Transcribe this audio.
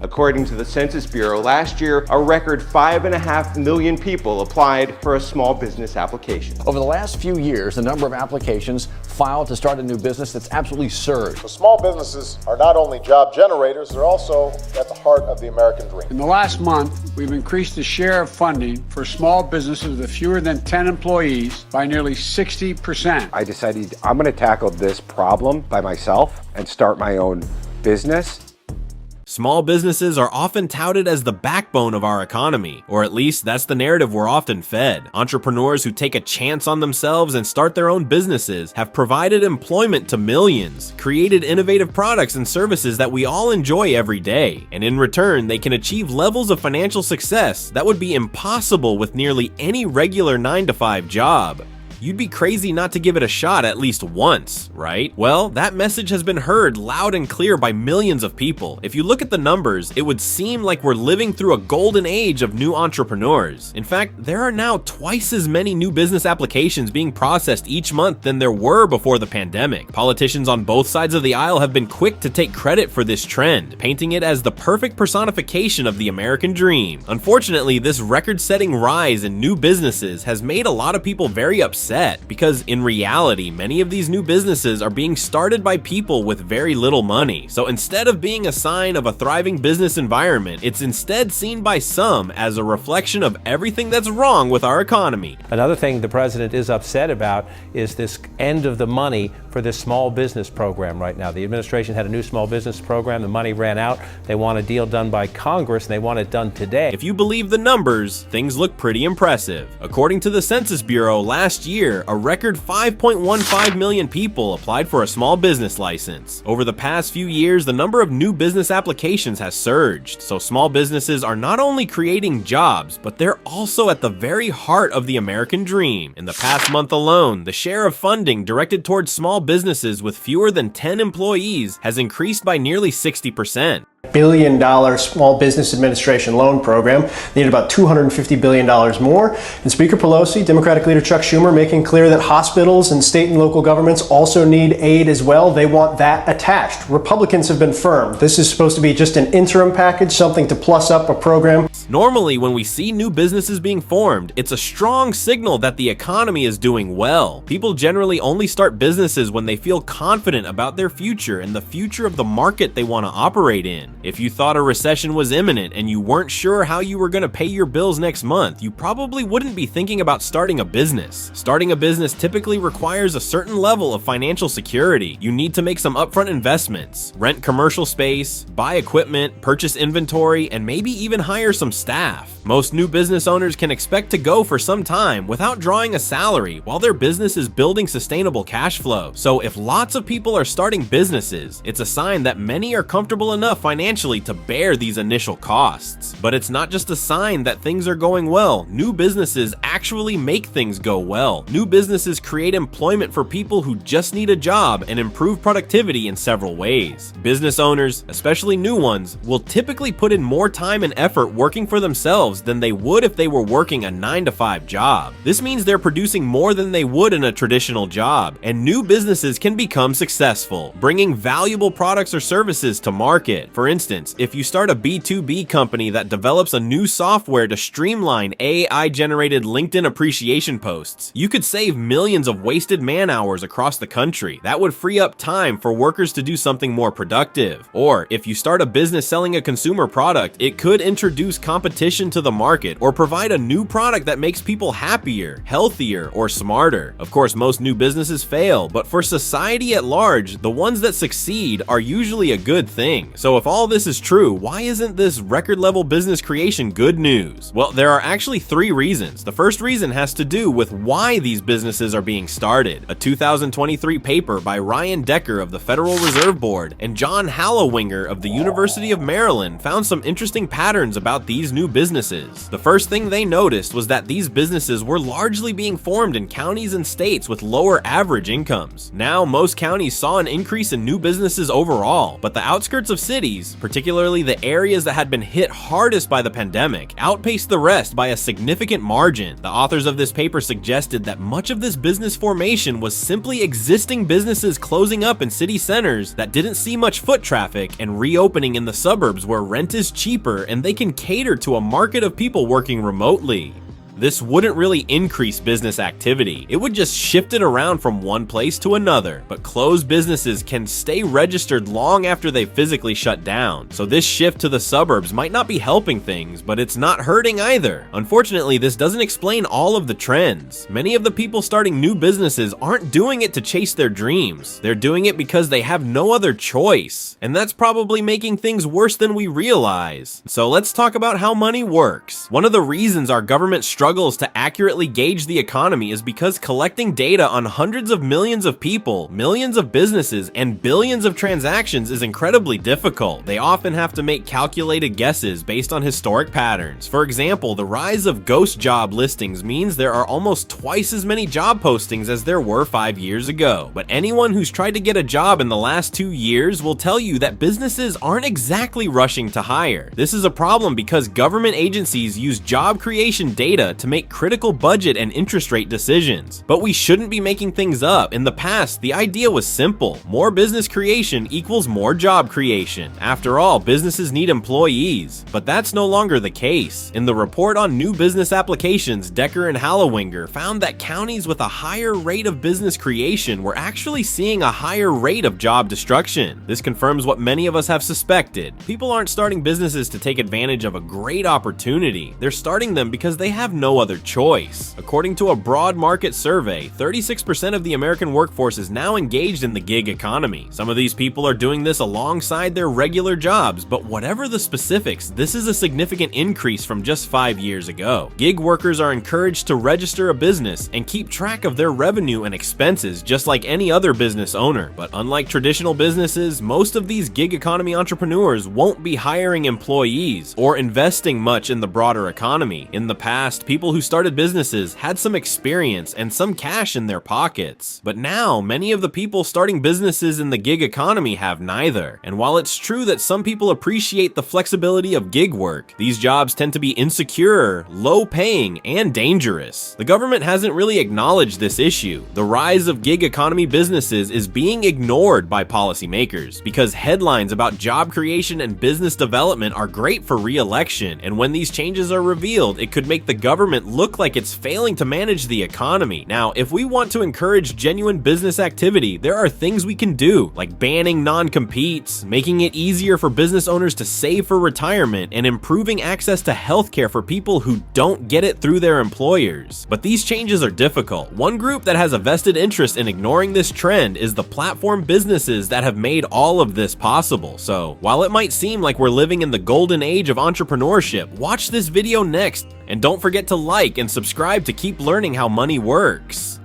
According to the Census Bureau, last year, a record 5.5 million people applied for a small business application. Over the last few years, the number of applications filed to start a new business that's absolutely surged. So small businesses are not only job generators, they're also at the heart of the American dream. In the last month, we've increased the share of funding for small businesses with fewer than 10 employees by nearly 60%. I decided I'm going to tackle this problem by myself and start my own business. Small businesses are often touted as the backbone of our economy, or at least that's the narrative we're often fed. Entrepreneurs who take a chance on themselves and start their own businesses have provided employment to millions, created innovative products and services that we all enjoy every day, and in return, they can achieve levels of financial success that would be impossible with nearly any regular 9-to-5 job. You'd be crazy not to give it a shot at least once, right? Well, that message has been heard loud and clear by millions of people. If you look at the numbers, it would seem like we're living through a golden age of new entrepreneurs. In fact, there are now twice as many new business applications being processed each month than there were before the pandemic. Politicians on both sides of the aisle have been quick to take credit for this trend, painting it as the perfect personification of the American dream. Unfortunately, this record-setting rise in new businesses has made a lot of people very upset, because in reality, many of these new businesses are being started by people with very little money. So instead of being a sign of a thriving business environment, it's instead seen by some as a reflection of everything that's wrong with our economy. Another thing the president is upset about is this end of the money for this small business program right now. The administration had a new small business program, the money ran out, they want a deal done by Congress, and they want it done today. If you believe the numbers, things look pretty impressive. According to the Census Bureau, last year, a record 5.15 million people applied for a small business license. Over the past few years, the number of new business applications has surged, so small businesses are not only creating jobs, but they're also at the very heart of the American dream. In the past month alone, the share of funding directed towards small businesses with fewer than 10 employees has increased by nearly 60%. billion Small Business Administration loan program. They need about $250 billion more. And Speaker Pelosi, Democratic leader Chuck Schumer, making clear that hospitals and state and local governments also need aid as well. They want that attached. Republicans have been firm. This is supposed to be just an interim package, something to plus up a program. Normally, when we see new businesses being formed, it's a strong signal that the economy is doing well. People generally only start businesses when they feel confident about their future and the future of the market they want to operate in. If you thought a recession was imminent and you weren't sure how you were going to pay your bills next month, you probably wouldn't be thinking about starting a business. Starting a business typically requires a certain level of financial security. You need to make some upfront investments, rent commercial space, buy equipment, purchase inventory, and maybe even hire some staff. Most new business owners can expect to go for some time without drawing a salary while their business is building sustainable cash flow. So if lots of people are starting businesses, it's a sign that many are comfortable enough financially to bear these initial costs. But it's not just a sign that things are going well. New businesses actually make things go well. New businesses create employment for people who just need a job and improve productivity in several ways. Business owners, especially new ones, will typically put in more time and effort working for themselves than they would if they were working a 9-to-5 job. This means they're producing more than they would in a traditional job, and new businesses can become successful, bringing valuable products or services to market. For instance, if you start a B2B company that develops a new software to streamline AI-generated LinkedIn appreciation posts, you could save millions of wasted man-hours across the country. That would free up time for workers to do something more productive. Or if you start a business selling a consumer product, it could introduce competition to the market or provide a new product that makes people happier, healthier, or smarter. Of course, most new businesses fail, but for society at large, the ones that succeed are usually a good thing. So if all this is true, why isn't this record-level business creation good news? Well, there are actually 3 reasons. The first reason has to do with why these businesses are being started. A 2023 paper by Ryan Decker of the Federal Reserve Board and John Hallowinger of the University of Maryland found some interesting patterns about these new businesses. The first thing they noticed was that these businesses were largely being formed in counties and states with lower average incomes. Now, most counties saw an increase in new businesses overall, but the outskirts of cities, businesses, particularly the areas that had been hit hardest by the pandemic, outpaced the rest by a significant margin. The authors of this paper suggested that much of this business formation was simply existing businesses closing up in city centers that didn't see much foot traffic and reopening in the suburbs where rent is cheaper and they can cater to a market of people working remotely. This wouldn't really increase business activity, it would just shift it around from one place to another, but closed businesses can stay registered long after they physically shut down, so this shift to the suburbs might not be helping things, but it's not hurting either. Unfortunately, this doesn't explain all of the trends. Many of the people starting new businesses aren't doing it to chase their dreams, they're doing it because they have no other choice, and that's probably making things worse than we realize. So let's talk about how money works. One of the reasons our government struggles to accurately gauge the economy is because collecting data on hundreds of millions of people, millions of businesses, and billions of transactions is incredibly difficult. They often have to make calculated guesses based on historic patterns. For example, the rise of ghost job listings means there are almost twice as many job postings as there were 5 years ago. But anyone who's tried to get a job in the last 2 years will tell you that businesses aren't exactly rushing to hire. This is a problem because government agencies use job creation data to make critical budget and interest rate decisions. But we shouldn't be making things up. In the past, the idea was simple. More business creation equals more job creation. After all, businesses need employees. But that's no longer the case. In the report on new business applications, Decker and Hallowinger found that counties with a higher rate of business creation were actually seeing a higher rate of job destruction. This confirms what many of us have suspected. People aren't starting businesses to take advantage of a great opportunity. They're starting them because they have no other choice. According to a broad market survey, 36% of the American workforce is now engaged in the gig economy. Some of these people are doing this alongside their regular jobs, but whatever the specifics, this is a significant increase from just 5 years ago. Gig workers are encouraged to register a business and keep track of their revenue and expenses just like any other business owner. But unlike traditional businesses, most of these gig economy entrepreneurs won't be hiring employees or investing much in the broader economy. In the past, people who started businesses had some experience and some cash in their pockets. But now, many of the people starting businesses in the gig economy have neither. And while it's true that some people appreciate the flexibility of gig work, these jobs tend to be insecure, low-paying, and dangerous. The government hasn't really acknowledged this issue. The rise of gig economy businesses is being ignored by policymakers because headlines about job creation and business development are great for re-election, and when these changes are revealed, it could make the government look like it's failing to manage the economy. Now, if we want to encourage genuine business activity, there are things we can do, like banning non-competes, making it easier for business owners to save for retirement, and improving access to healthcare for people who don't get it through their employers. But these changes are difficult. One group that has a vested interest in ignoring this trend is the platform businesses that have made all of this possible. So, while it might seem like we're living in the golden age of entrepreneurship, watch this video next, and don't forget to like and subscribe to keep learning how money works.